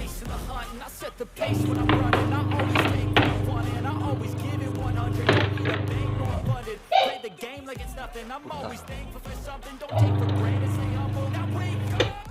chasing the hunt, and I set the pace when I'm running. I always take what I want, and I always give it 100. Don't need a bank nor abundant. Play the game like it's nothing. I'm always thankful for something. Don't take for granted. Stay humble. Now wake up.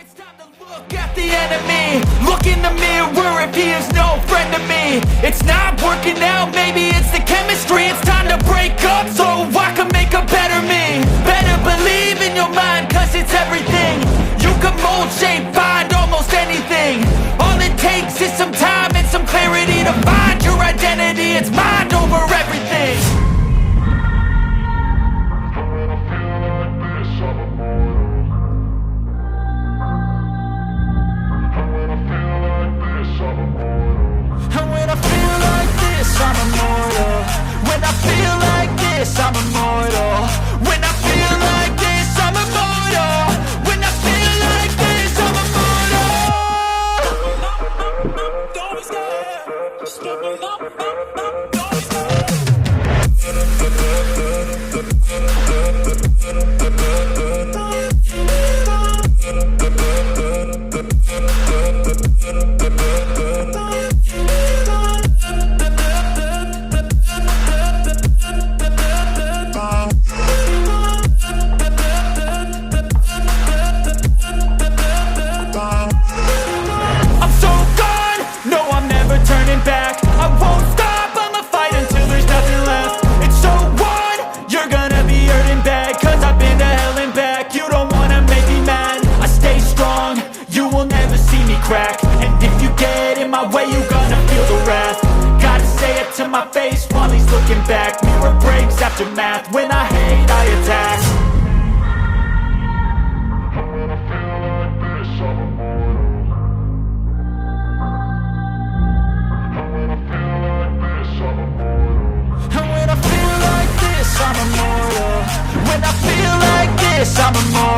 It's time to look at the enemy. Look in the mirror if he is no friend to me. It's not working out. Maybe it's the chemistry. It's time to break up so I can make a better me. Better believe in your mind, cause it's everything. You can mold, shape, find almost anything. All it takes is some time and some clarity to find your identity. It's mind over everything. And when I feel like this, I'm immortal. When I feel like this, I'm immortal. When I feel like this, I'm immortal. When I feel like this, I'm immortal. Don't stop, stepping up, don't stop. Turning back, I won't stop, I'ma fight until there's nothing left. It's so on, you're gonna be hurting bad, cause I've been to hell and back. You don't wanna make me mad, I stay strong, you will never see me crack. And if you get in my way, you're gonna feel the wrath. Gotta say it to my face while he's looking back. Mirror breaks after math, when I hate, I attack. I'm immortal. When I feel like this, I'm immortal.